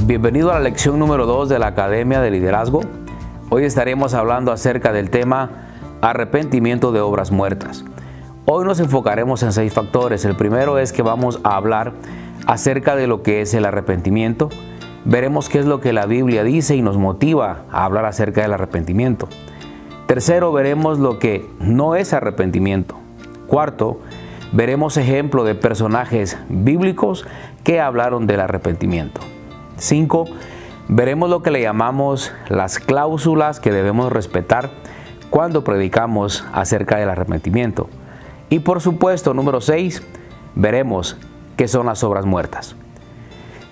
Bienvenido a la lección número 2 de la Academia de Liderazgo. Hoy estaremos hablando acerca del tema arrepentimiento de obras muertas. Hoy nos enfocaremos en 6 factores. El primero es que vamos a hablar acerca de lo que es el arrepentimiento. Veremos qué es lo que la Biblia dice y nos motiva a hablar acerca del arrepentimiento. Tercero, veremos lo que no es arrepentimiento. Cuarto, veremos ejemplo de personajes bíblicos que hablaron del arrepentimiento. 5. Veremos lo que le llamamos las cláusulas que debemos respetar cuando predicamos acerca del arrepentimiento. Y por supuesto, número 6, veremos qué son las obras muertas.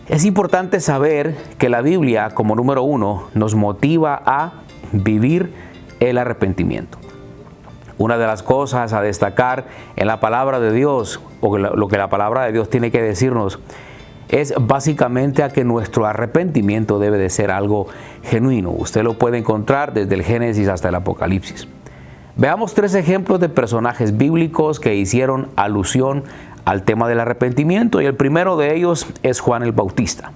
Es importante saber que la Biblia, como número 1, nos motiva a vivir el arrepentimiento. Una de las cosas a destacar en la palabra de Dios, o lo que la palabra de Dios tiene que decirnos, es básicamente a que nuestro arrepentimiento debe de ser algo genuino. Usted lo puede encontrar desde el Génesis hasta el Apocalipsis. Veamos 3 ejemplos de personajes bíblicos que hicieron alusión al tema del arrepentimiento, y el primero de ellos es Juan el Bautista.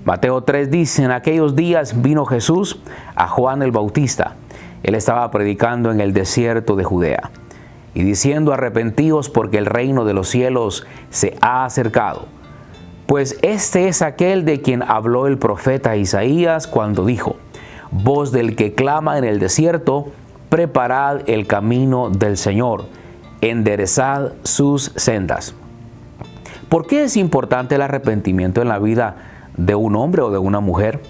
Mateo 3 dice: en aquellos días vino Jesús a Juan el Bautista. Él estaba predicando en el desierto de Judea y diciendo: arrepentíos, porque el reino de los cielos se ha acercado. Pues este es aquel de quien habló el profeta Isaías cuando dijo: voz del que clama en el desierto, preparad el camino del Señor, enderezad sus sendas. ¿Por qué es importante el arrepentimiento en la vida de un hombre o de una mujer?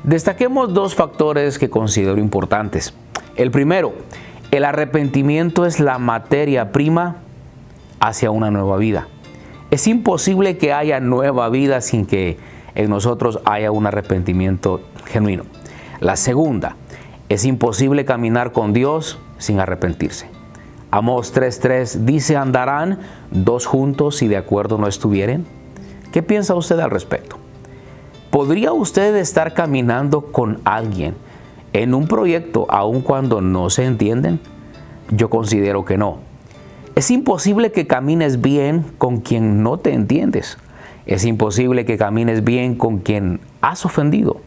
Destaquemos 2 factores que considero importantes. El primero, el arrepentimiento es la materia prima hacia una nueva vida. Es imposible que haya nueva vida sin que en nosotros haya un arrepentimiento genuino. La segunda, es imposible caminar con Dios sin arrepentirse. Amós 3:3 dice: ¿andarán 2 juntos si de acuerdo no estuvieren? ¿Qué piensa usted al respecto? ¿Podría usted estar caminando con alguien en un proyecto aun cuando no se entienden? Yo considero que no. Es imposible que camines bien con quien no te entiendes. Es imposible que camines bien con quien has ofendido.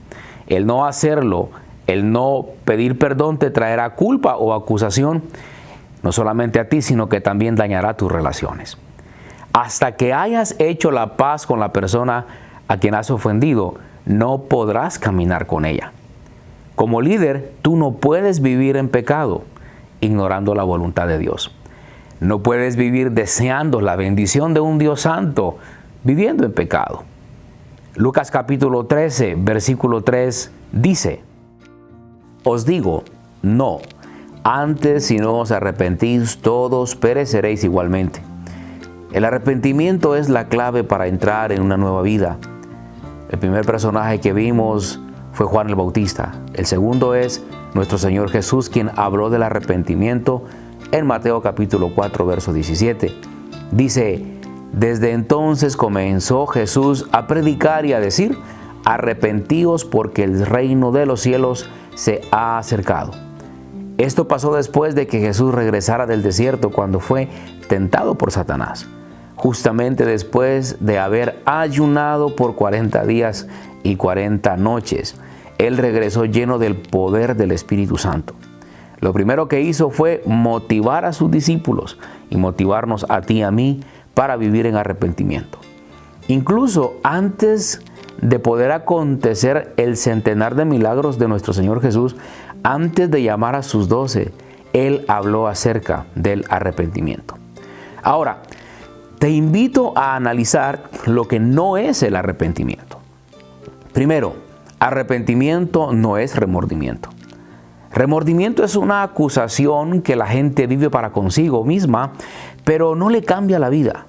El no hacerlo, el no pedir perdón te traerá culpa o acusación, no solamente a ti, sino que también dañará tus relaciones. Hasta que hayas hecho la paz con la persona a quien has ofendido, no podrás caminar con ella. Como líder, tú no puedes vivir en pecado, ignorando la voluntad de Dios. No puedes vivir deseando la bendición de un Dios santo, viviendo en pecado. Lucas capítulo 13, versículo 3 dice: os digo, no, antes si no os arrepentís, todos pereceréis igualmente. El arrepentimiento es la clave para entrar en una nueva vida. El primer personaje que vimos fue Juan el Bautista. El segundo es nuestro Señor Jesús, quien habló del arrepentimiento en Mateo capítulo 4, verso 17. Dice: desde entonces comenzó Jesús a predicar y a decir: arrepentíos, porque el reino de los cielos se ha acercado. Esto pasó después de que Jesús regresara del desierto, cuando fue tentado por Satanás. Justamente después de haber ayunado por 40 días y 40 noches, Él regresó lleno del poder del Espíritu Santo. Lo primero que hizo fue motivar a sus discípulos y motivarnos a ti y a mí para vivir en arrepentimiento. Incluso antes de poder acontecer el centenar de milagros de nuestro Señor Jesús, antes de llamar a sus 12, Él habló acerca del arrepentimiento. Ahora, te invito a analizar lo que no es el arrepentimiento. Primero, arrepentimiento no es remordimiento. Remordimiento es una acusación que la gente vive para consigo misma, pero no le cambia la vida.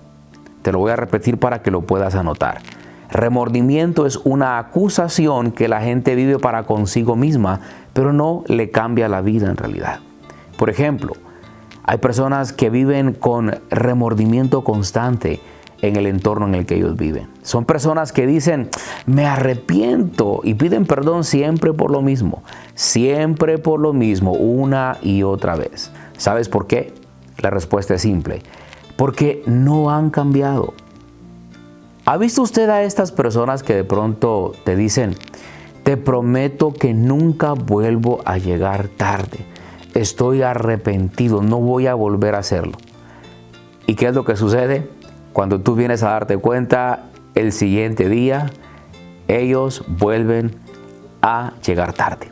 Te lo voy a repetir para que lo puedas anotar. Remordimiento es una acusación que la gente vive para consigo misma, pero no le cambia la vida en realidad. Por ejemplo, hay personas que viven con remordimiento constante en el entorno en el que ellos viven. Son personas que dicen: me arrepiento, y piden perdón siempre por lo mismo, una y otra vez. ¿Sabes por qué? La respuesta es simple: porque no han cambiado. ¿Ha visto usted a estas personas que de pronto te dicen, te prometo que nunca vuelvo a llegar tarde? Estoy arrepentido, no voy a volver a hacerlo. ¿Y qué es lo que sucede? Cuando tú vienes a darte cuenta, el siguiente día, ellos vuelven a llegar tarde.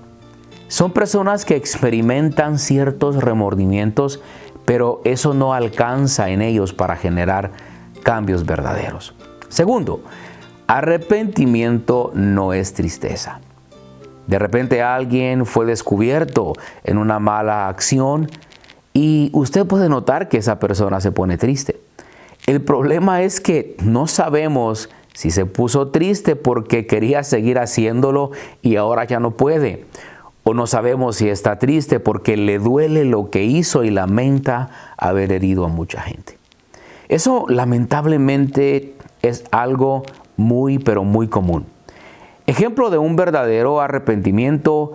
Son personas que experimentan ciertos remordimientos, pero eso no alcanza en ellos para generar cambios verdaderos. Segundo, arrepentimiento no es tristeza. De repente alguien fue descubierto en una mala acción y usted puede notar que esa persona se pone triste. El problema es que no sabemos si se puso triste porque quería seguir haciéndolo y ahora ya no puede. O no sabemos si está triste porque le duele lo que hizo y lamenta haber herido a mucha gente. Eso lamentablemente es algo muy, pero muy común. Ejemplo de un verdadero arrepentimiento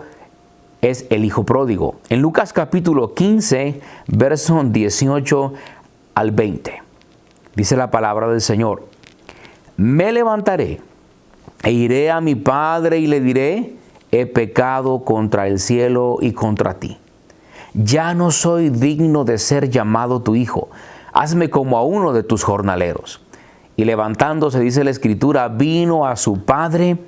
es el hijo pródigo. En Lucas capítulo 15, versos 18 al 20. Dice la palabra del Señor: me levantaré e iré a mi padre y le diré, he pecado contra el cielo y contra ti. Ya no soy digno de ser llamado tu hijo. Hazme como a uno de tus jornaleros. Y levantándose, dice la Escritura, vino a su padre,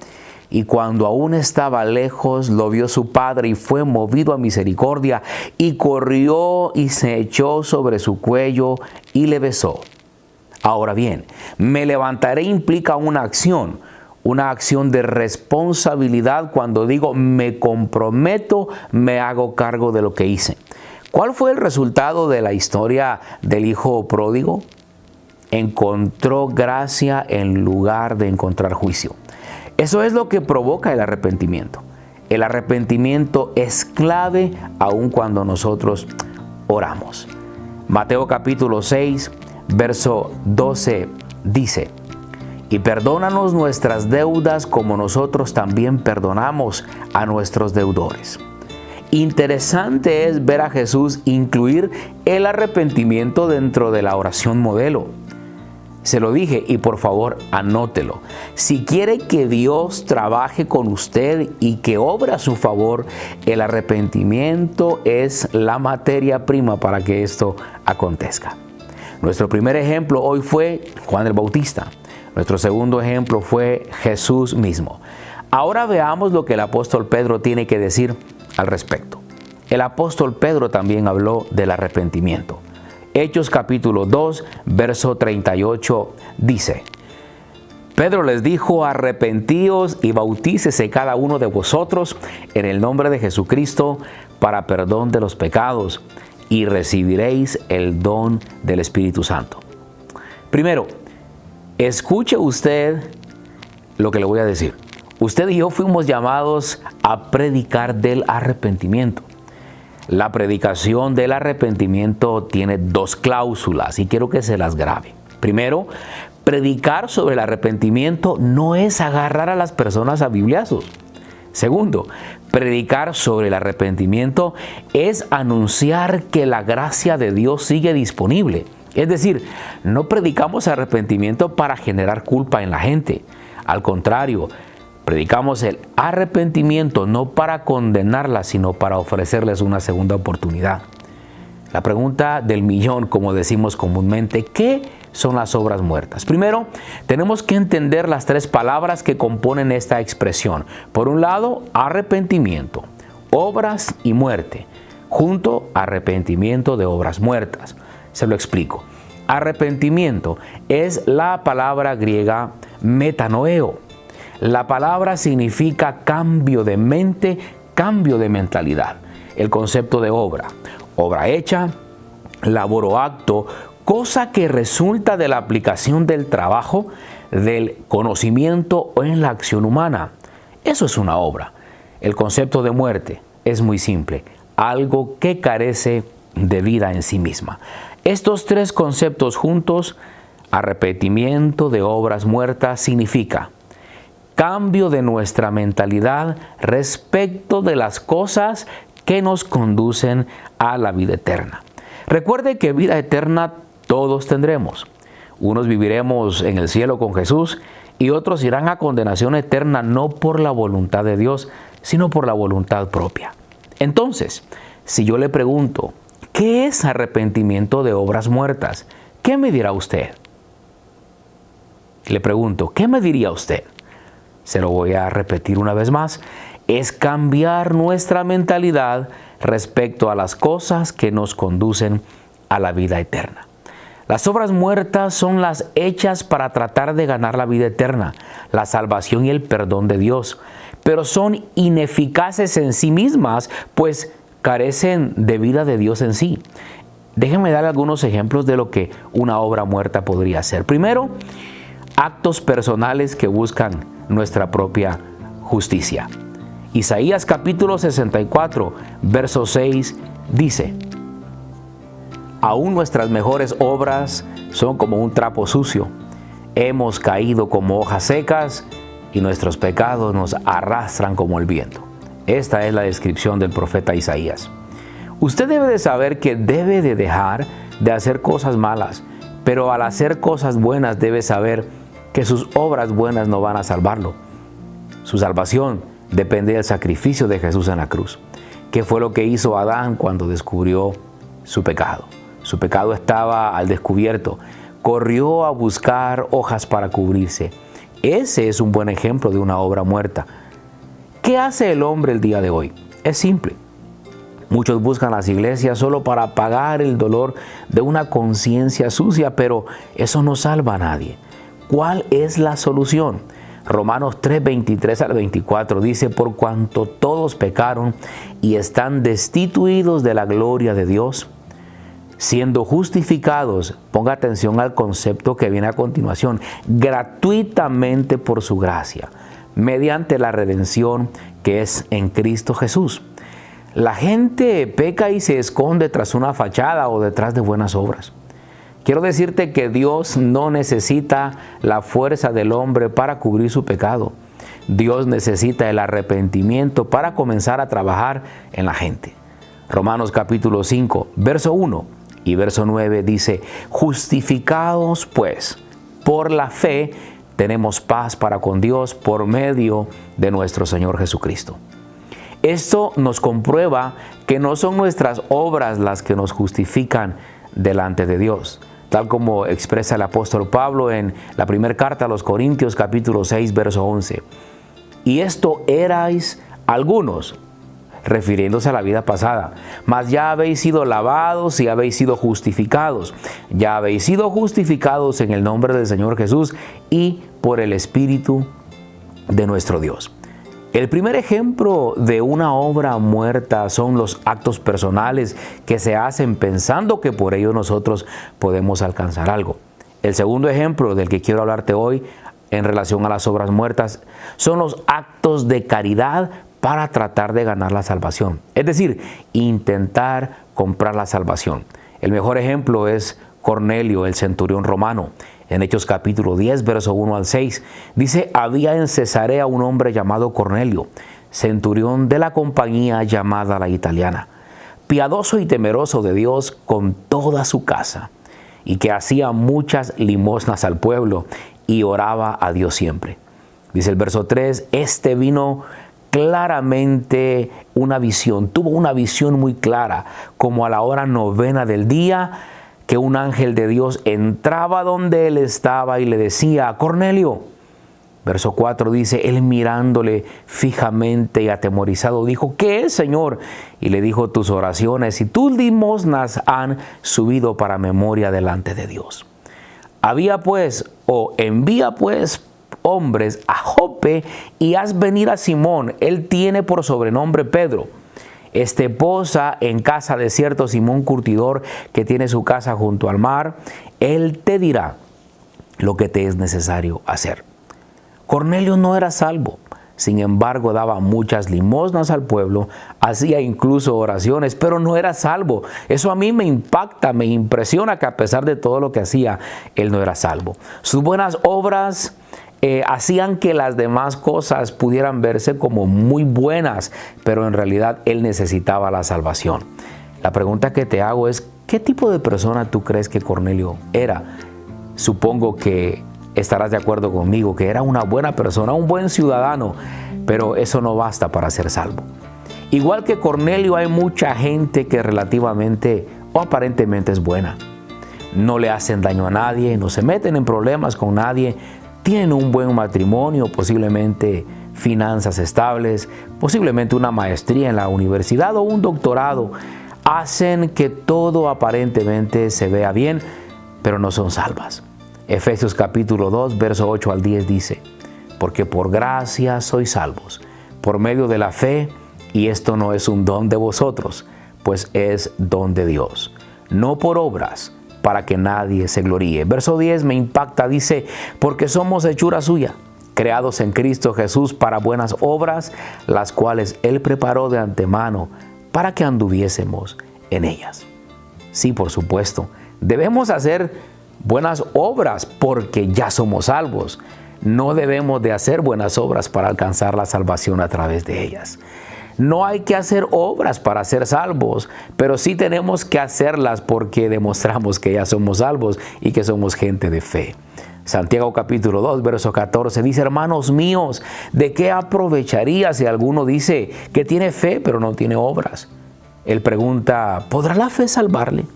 y cuando aún estaba lejos, lo vio su padre y fue movido a misericordia, y corrió y se echó sobre su cuello y le besó. Ahora bien, me levantaré implica una acción de responsabilidad. Cuando digo me comprometo, me hago cargo de lo que hice. ¿Cuál fue el resultado de la historia del hijo pródigo? Encontró gracia en lugar de encontrar juicio. Eso es lo que provoca el arrepentimiento. El arrepentimiento es clave aun cuando nosotros oramos. Mateo capítulo 6, verso 12 dice: y perdónanos nuestras deudas como nosotros también perdonamos a nuestros deudores. Interesante es ver a Jesús incluir el arrepentimiento dentro de la oración modelo. Se lo dije y por favor anótelo. Si quiere que Dios trabaje con usted y que obre a su favor, el arrepentimiento es la materia prima para que esto acontezca. Nuestro primer ejemplo hoy fue Juan el Bautista. Nuestro segundo ejemplo fue Jesús mismo. Ahora veamos lo que el apóstol Pedro tiene que decir al respecto. El apóstol Pedro también habló del arrepentimiento. Hechos capítulo 2, verso 38 dice: Pedro les dijo, arrepentíos y bautícese cada uno de vosotros en el nombre de Jesucristo para perdón de los pecados y recibiréis el don del Espíritu Santo. Primero, escuche usted lo que le voy a decir. Usted y yo fuimos llamados a predicar del arrepentimiento. La predicación del arrepentimiento tiene dos cláusulas y quiero que se las grabe. Primero, predicar sobre el arrepentimiento no es agarrar a las personas a bibliazos. Segundo, predicar sobre el arrepentimiento es anunciar que la gracia de Dios sigue disponible. Es decir, no predicamos arrepentimiento para generar culpa en la gente. Al contrario, predicamos el arrepentimiento no para condenarla, sino para ofrecerles una segunda oportunidad. La pregunta del millón, como decimos comúnmente, ¿qué son las obras muertas? Primero, tenemos que entender las tres palabras que componen esta expresión. Por un lado, arrepentimiento, obras y muerte. Junto, arrepentimiento de obras muertas. Se lo explico. Arrepentimiento es la palabra griega metanoeo. La palabra significa cambio de mente, cambio de mentalidad. El concepto de obra hecha, labor o acto, cosa que resulta de la aplicación del trabajo, del conocimiento o en la acción humana. Eso es una obra. El concepto de muerte es muy simple, algo que carece de vida en sí misma. Estos tres conceptos juntos, arrepentimiento de obras muertas, significa cambio de nuestra mentalidad respecto de las cosas que nos conducen a la vida eterna. Recuerde que vida eterna todos tendremos. Unos viviremos en el cielo con Jesús y otros irán a condenación eterna no por la voluntad de Dios, sino por la voluntad propia. Entonces, si yo le pregunto, ¿qué es arrepentimiento de obras muertas? ¿Qué me dirá usted? Le pregunto, ¿qué me diría usted? Se lo voy a repetir una vez más. Es cambiar nuestra mentalidad respecto a las cosas que nos conducen a la vida eterna. Las obras muertas son las hechas para tratar de ganar la vida eterna, la salvación y el perdón de Dios, pero son ineficaces en sí mismas, pues carecen de vida de Dios en sí. Déjenme dar algunos ejemplos de lo que una obra muerta podría ser. Primero, actos personales que buscan nuestra propia justicia. Isaías capítulo 64, verso 6 dice: aún nuestras mejores obras son como un trapo sucio. Hemos caído como hojas secas y nuestros pecados nos arrastran como el viento. Esta es la descripción del profeta Isaías. Usted debe de saber que debe de dejar de hacer cosas malas, pero al hacer cosas buenas debe saber que sus obras buenas no van a salvarlo. Su salvación depende del sacrificio de Jesús en la cruz. ¿Qué fue lo que hizo Adán cuando descubrió su pecado? Su pecado estaba al descubierto. Corrió a buscar hojas para cubrirse. Ese es un buen ejemplo de una obra muerta. ¿Qué hace el hombre el día de hoy? Es simple. Muchos buscan las iglesias solo para apagar el dolor de una conciencia sucia, pero eso no salva a nadie. ¿Cuál es la solución? Romanos 3, 23 al 24 dice: por cuanto todos pecaron y están destituidos de la gloria de Dios, siendo justificados, ponga atención al concepto que viene a continuación, gratuitamente por su gracia, mediante la redención que es en Cristo Jesús. La gente peca y se esconde tras una fachada o detrás de buenas obras. Quiero decirte que Dios no necesita la fuerza del hombre para cubrir su pecado. Dios necesita el arrepentimiento para comenzar a trabajar en la gente. Romanos capítulo 5, verso 1 y verso 9 dice: justificados pues por la fe tenemos paz para con Dios por medio de nuestro Señor Jesucristo. Esto nos comprueba que no son nuestras obras las que nos justifican delante de Dios, tal como expresa el apóstol Pablo en la primera carta a los Corintios capítulo 6, verso 11. Y esto erais algunos, refiriéndose a la vida pasada, mas ya habéis sido lavados y habéis sido justificados. Ya habéis sido justificados en el nombre del Señor Jesús y por el Espíritu de nuestro Dios. El primer ejemplo de una obra muerta son los actos personales que se hacen pensando que por ello nosotros podemos alcanzar algo. El segundo ejemplo del que quiero hablarte hoy en relación a las obras muertas son los actos de caridad para tratar de ganar la salvación. Es decir, intentar comprar la salvación. El mejor ejemplo es Cornelio, el centurión romano. En Hechos capítulo 10, verso 1 al 6, dice: había en Cesarea un hombre llamado Cornelio, centurión de la compañía llamada la Italiana, piadoso y temeroso de Dios con toda su casa, y que hacía muchas limosnas al pueblo y oraba a Dios siempre. Dice el verso 3, este vino claramente tuvo una visión muy clara, como a la hora 9 del día, que un ángel de Dios entraba donde él estaba y le decía: Cornelio. Verso 4 dice: él mirándole fijamente y atemorizado dijo: ¿qué es, Señor? Y le dijo: tus oraciones y tus limosnas han subido para memoria delante de Dios. Envía pues hombres a Jope y haz venir a Simón. Él tiene por sobrenombre Pedro. Posa en casa de cierto Simón curtidor que tiene su casa junto al mar. Él te dirá lo que te es necesario hacer. Cornelio no era salvo. Sin embargo, daba muchas limosnas al pueblo, hacía incluso oraciones, pero no era salvo. Eso a mí me impacta, me impresiona que a pesar de todo lo que hacía, él no era salvo. Sus buenas obras hacían que las demás cosas pudieran verse como muy buenas, pero en realidad él necesitaba la salvación. La pregunta que te hago es: ¿qué tipo de persona tú crees que Cornelio era? Supongo que estarás de acuerdo conmigo que era una buena persona, un buen ciudadano, pero eso no basta para ser salvo. Igual que Cornelio, hay mucha gente que relativamente o aparentemente es buena. No le hacen daño a nadie, no se meten en problemas con nadie, tienen un buen matrimonio, posiblemente finanzas estables, posiblemente una maestría en la universidad o un doctorado. Hacen que todo aparentemente se vea bien, pero no son salvas. Efesios capítulo 2, verso 8 al 10 dice: porque por gracia sois salvos, por medio de la fe, y esto no es un don de vosotros, pues es don de Dios, no por obras, para que nadie se gloríe. Verso 10 me impacta, dice: porque somos hechura suya, creados en Cristo Jesús para buenas obras, las cuales Él preparó de antemano para que anduviésemos en ellas. Sí, por supuesto, debemos hacer buenas obras porque ya somos salvos. No debemos de hacer buenas obras para alcanzar la salvación a través de ellas. No hay que hacer obras para ser salvos, pero sí tenemos que hacerlas porque demostramos que ya somos salvos y que somos gente de fe. Santiago capítulo 2, verso 14 dice: hermanos míos, ¿de qué aprovecharía si alguno dice que tiene fe pero no tiene obras? Él pregunta: ¿podrá la fe salvarle?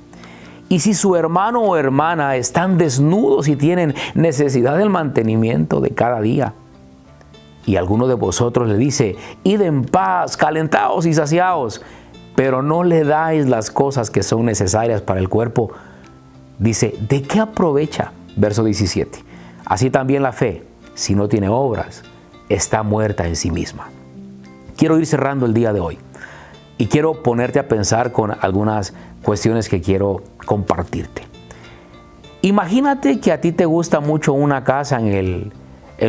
Y si su hermano o hermana están desnudos y tienen necesidad del mantenimiento de cada día, y alguno de vosotros le dice: id en paz, calentaos y saciaos, pero no le dais las cosas que son necesarias para el cuerpo, dice: ¿de qué aprovecha? Verso 17. Así también la fe, si no tiene obras, está muerta en sí misma. Quiero ir cerrando el día de hoy y quiero ponerte a pensar con algunas cuestiones que quiero compartirte. Imagínate que a ti te gusta mucho una casa en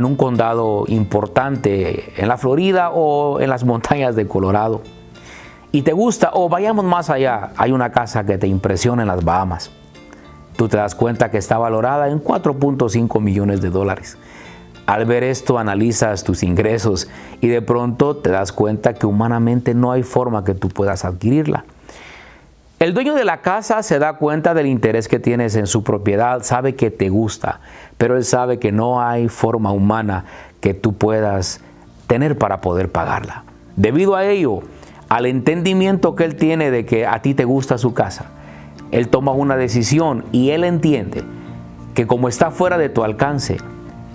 un condado importante, en la Florida o en las montañas de Colorado. Y te gusta, o vayamos más allá, hay una casa que te impresiona en las Bahamas. Tú te das cuenta que está valorada en $4.5 millones. Al ver esto, analizas tus ingresos y de pronto te das cuenta que humanamente no hay forma que tú puedas adquirirla. El dueño de la casa se da cuenta del interés que tienes en su propiedad, sabe que te gusta, pero él sabe que no hay forma humana que tú puedas tener para poder pagarla. Debido a ello, al entendimiento que él tiene de que a ti te gusta su casa, él toma una decisión y él entiende que como está fuera de tu alcance,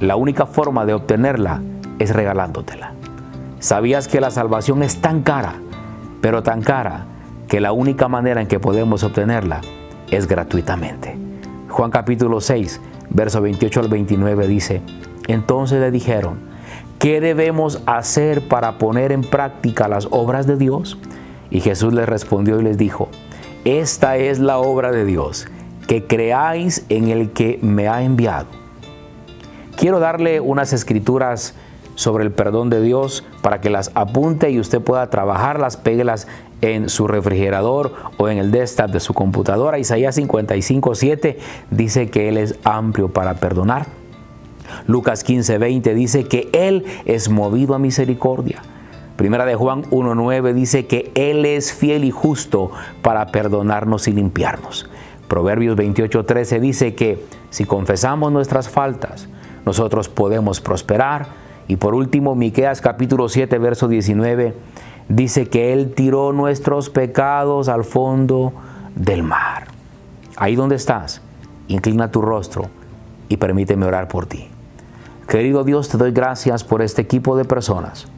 la única forma de obtenerla es regalándotela. ¿Sabías que la salvación es tan cara, pero tan cara, que la única manera en que podemos obtenerla es gratuitamente? Juan capítulo 6, verso 28 al 29 dice: entonces le dijeron: ¿qué debemos hacer para poner en práctica las obras de Dios? Y Jesús les respondió y les dijo: esta es la obra de Dios, que creáis en el que me ha enviado. Quiero darle unas escrituras sobre el perdón de Dios para que las apunte y usted pueda trabajarlas, péguelas en su refrigerador o en el desktop de su computadora. Isaías 55:7 dice que Él es amplio para perdonar. Lucas 15:20 dice que Él es movido a misericordia. Primera de Juan 1:9 dice que Él es fiel y justo para perdonarnos y limpiarnos. Proverbios 28:13 dice que si confesamos nuestras faltas, nosotros podemos prosperar. Y por último, Miqueas capítulo 7, verso 19, dice que Él tiró nuestros pecados al fondo del mar. Ahí donde estás, inclina tu rostro y permíteme orar por ti. Querido Dios, te doy gracias por este equipo de personas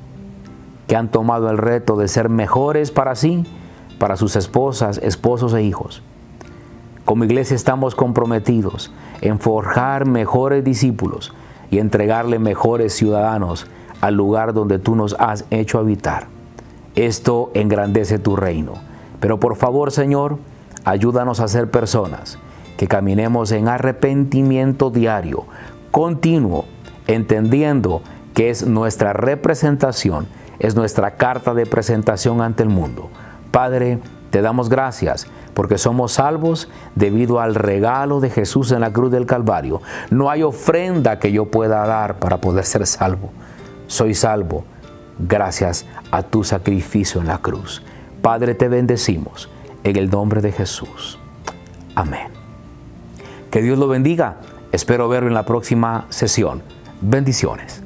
que han tomado el reto de ser mejores para sí, para sus esposas, esposos e hijos. Como iglesia estamos comprometidos en forjar mejores discípulos y entregarle mejores ciudadanos al lugar donde tú nos has hecho habitar. Esto engrandece tu reino. Pero por favor, Señor, ayúdanos a ser personas que caminemos en arrepentimiento diario, continuo, entendiendo que es nuestra representación, es nuestra carta de presentación ante el mundo. Padre, te damos gracias porque somos salvos debido al regalo de Jesús en la cruz del Calvario. No hay ofrenda que yo pueda dar para poder ser salvo. Soy salvo gracias a tu sacrificio en la cruz. Padre, te bendecimos en el nombre de Jesús. Amén. Que Dios lo bendiga Espero verlo en la próxima sesión. Bendiciones.